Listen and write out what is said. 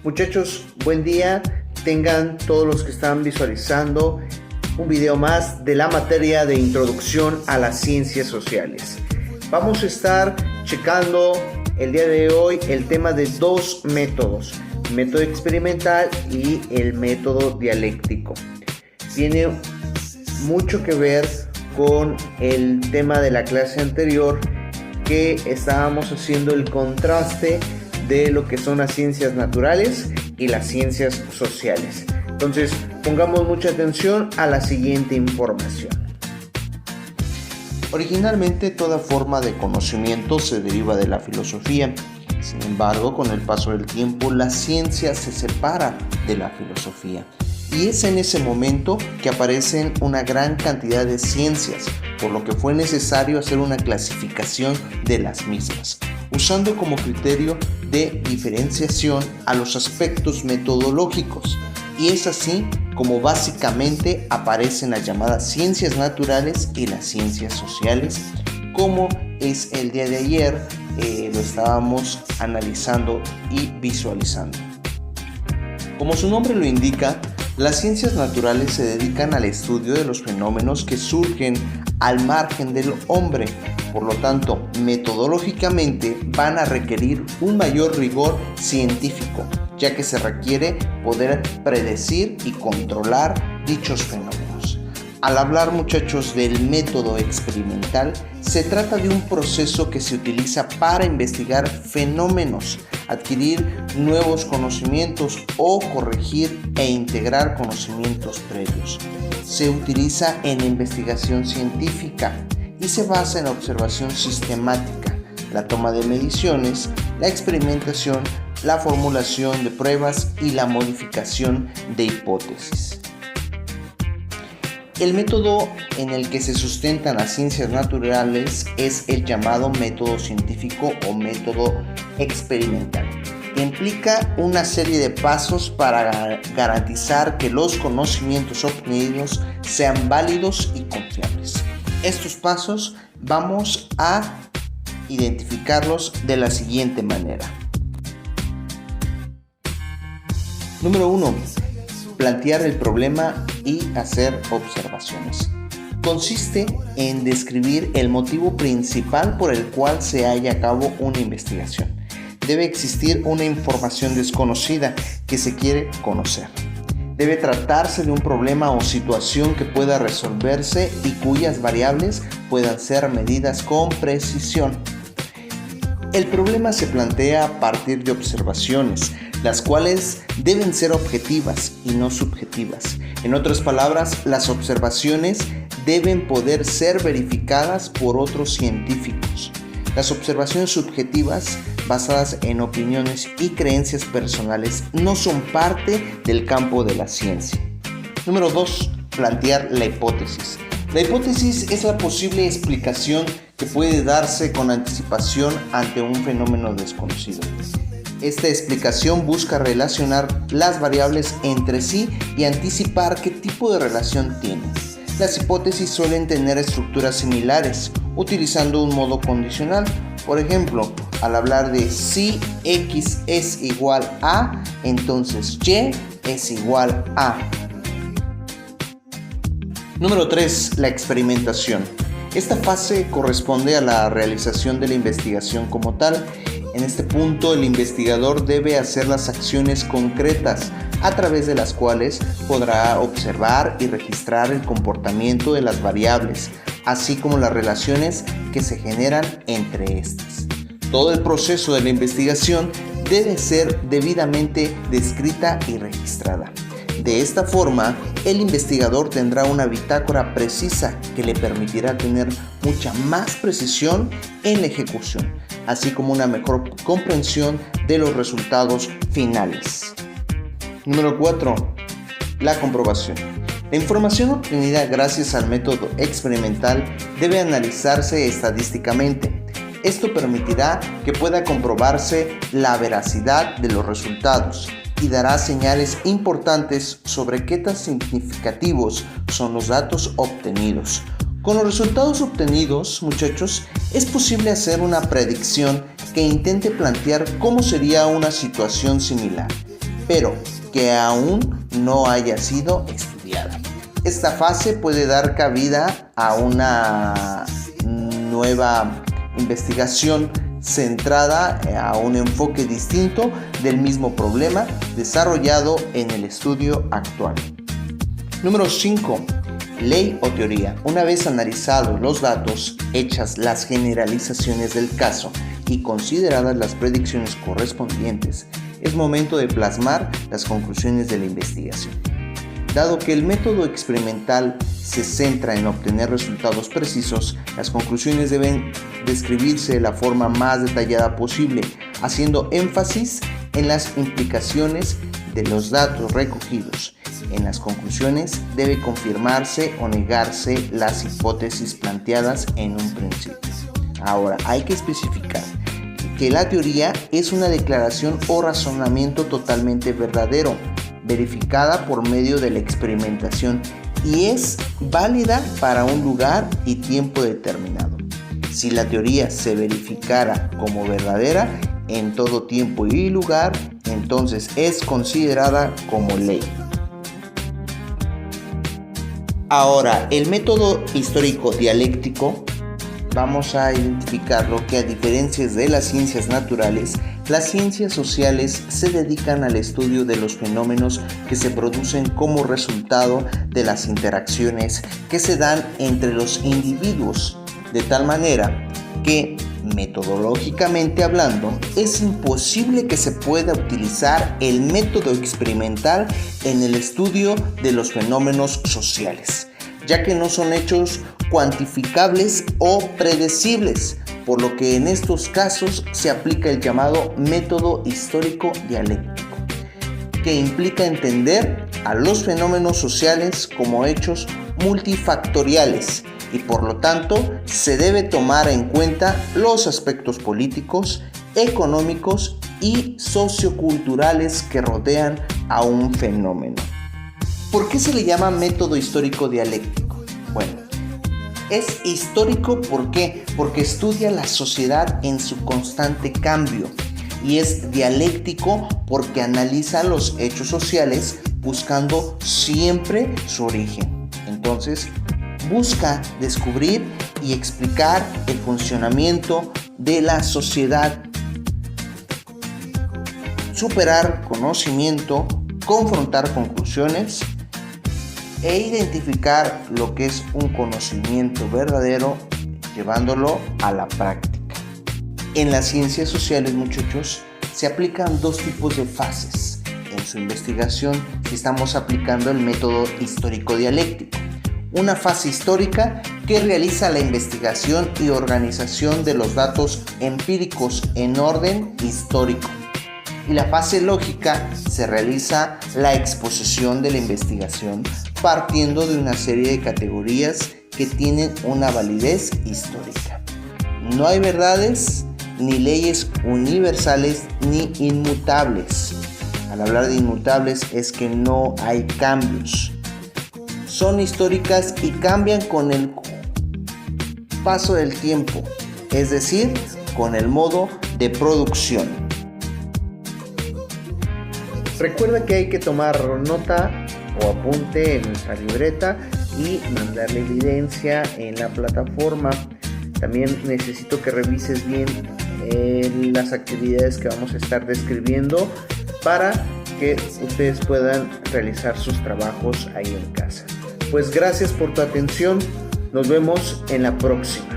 Muchachos, buen día. Tengan todos los que están visualizando un video más de la materia de introducción a las ciencias sociales. Vamos a estar checando el día de hoy el tema de dos métodos, el método experimental y el método dialéctico. Tiene mucho que ver con el tema de la clase anterior, que estábamos haciendo el contraste de lo que son las ciencias naturales y las ciencias sociales. Entonces, pongamos mucha atención a la siguiente información. Originalmente, toda forma de conocimiento se deriva de la filosofía. Sin embargo, con el paso del tiempo, la ciencia se separa de la filosofía. Y es en ese momento que aparecen una gran cantidad de ciencias, por lo que fue necesario hacer una clasificación de las mismas, usando como criterio de diferenciación a los aspectos metodológicos. Y es así como básicamente aparecen las llamadas ciencias naturales y las ciencias sociales, como es el día de ayer lo estábamos analizando y visualizando. Como su nombre lo indica, las ciencias naturales se dedican al estudio de los fenómenos que surgen al margen del hombre. Por lo tanto, metodológicamente van a requerir un mayor rigor científico, ya que se requiere poder predecir y controlar dichos fenómenos. Al hablar, muchachos, del método experimental, se trata de un proceso que se utiliza para investigar fenómenos, adquirir nuevos conocimientos o corregir e integrar conocimientos previos. Se utiliza en investigación científica y se basa en la observación sistemática, la toma de mediciones, la experimentación, la formulación de pruebas y la modificación de hipótesis. El método en el que se sustentan las ciencias naturales es el llamado método científico o método experimental, que implica una serie de pasos para garantizar que los conocimientos obtenidos sean válidos y confiables. Estos pasos vamos a identificarlos de la siguiente manera. Número 1. Plantear el problema y hacer observaciones. Consiste en describir el motivo principal por el cual se lleva a cabo una investigación. Debe existir una información desconocida que se quiere conocer. Debe tratarse de un problema o situación que pueda resolverse y cuyas variables puedan ser medidas con precisión. El problema se plantea a partir de observaciones, las cuales deben ser objetivas y no subjetivas. En otras palabras, las observaciones deben poder ser verificadas por otros científicos. Las observaciones subjetivas, basadas en opiniones y creencias personales, no son parte del campo de la ciencia. Número 2. Plantear la hipótesis. La hipótesis es la posible explicación que puede darse con anticipación ante un fenómeno desconocido. Esta explicación busca relacionar las variables entre sí y anticipar qué tipo de relación tienen. Las hipótesis suelen tener estructuras similares, utilizando un modo condicional. Por ejemplo, al hablar de si X es igual a, entonces Y es igual a. Número 3. La experimentación. Esta fase corresponde a la realización de la investigación como tal. En este punto, el investigador debe hacer las acciones concretas a través de las cuales podrá observar y registrar el comportamiento de las variables, así como las relaciones que se generan entre estas. Todo el proceso de la investigación debe ser debidamente descrita y registrada. De esta forma, el investigador tendrá una bitácora precisa que le permitirá tener mucha más precisión en la ejecución, así como una mejor comprensión de los resultados finales. Número 4. La comprobación. La información obtenida gracias al método experimental debe analizarse estadísticamente. Esto permitirá que pueda comprobarse la veracidad de los resultados y dará señales importantes sobre qué tan significativos son los datos obtenidos. Con los resultados obtenidos, muchachos, es posible hacer una predicción que intente plantear cómo sería una situación similar, pero que aún no haya sido estudiada. Esta fase puede dar cabida a una nueva investigación centrada a un enfoque distinto del mismo problema desarrollado en el estudio actual. Número 5. Ley o teoría. Una vez analizados los datos, hechas las generalizaciones del caso y consideradas las predicciones correspondientes, es momento de plasmar las conclusiones de la investigación. Dado que el método experimental se centra en obtener resultados precisos, las conclusiones deben describirse de la forma más detallada posible, haciendo énfasis en las implicaciones de los datos recogidos. En las conclusiones debe confirmarse o negarse las hipótesis planteadas en un principio. Ahora, hay que especificar que la teoría es una declaración o razonamiento totalmente verdadero, verificada por medio de la experimentación y es válida para un lugar y tiempo determinado. Si la teoría se verificara como verdadera en todo tiempo y lugar, entonces es considerada como ley. Ahora, el método histórico dialéctico, vamos a identificarlo que a diferencia de las ciencias naturales, las ciencias sociales se dedican al estudio de los fenómenos que se producen como resultado de las interacciones que se dan entre los individuos, de tal manera que, metodológicamente hablando, es imposible que se pueda utilizar el método experimental en el estudio de los fenómenos sociales, ya que no son hechos cuantificables o predecibles, por lo que en estos casos se aplica el llamado método histórico dialéctico, que implica entender a los fenómenos sociales como hechos multifactoriales y por lo tanto se debe tomar en cuenta los aspectos políticos, económicos y socioculturales que rodean a un fenómeno. ¿Por qué se le llama método histórico dialéctico? Bueno, es histórico ¿por qué? Porque estudia la sociedad en su constante cambio, y es dialéctico porque analiza los hechos sociales buscando siempre su origen. Entonces, busca descubrir y explicar el funcionamiento de la sociedad, superar conocimiento, confrontar conclusiones e identificar lo que es un conocimiento verdadero, llevándolo a la práctica. En las ciencias sociales, muchachos, se aplican dos tipos de fases en su investigación si estamos aplicando el método histórico dialéctico. Una fase histórica que realiza la investigación y organización de los datos empíricos en orden histórico. Y la fase lógica se realiza la exposición de la investigación partiendo de una serie de categorías que tienen una validez histórica. No hay verdades ni leyes universales ni inmutables. Al hablar de inmutables es que no hay cambios. Son históricas y cambian con el paso del tiempo, es decir, con el modo de producción. Recuerda que hay que tomar nota o apunte en nuestra libreta y mandar la evidencia en la plataforma. También necesito que revises bien las actividades que vamos a estar describiendo para que ustedes puedan realizar sus trabajos ahí en casa. Pues gracias por tu atención, nos vemos en la próxima.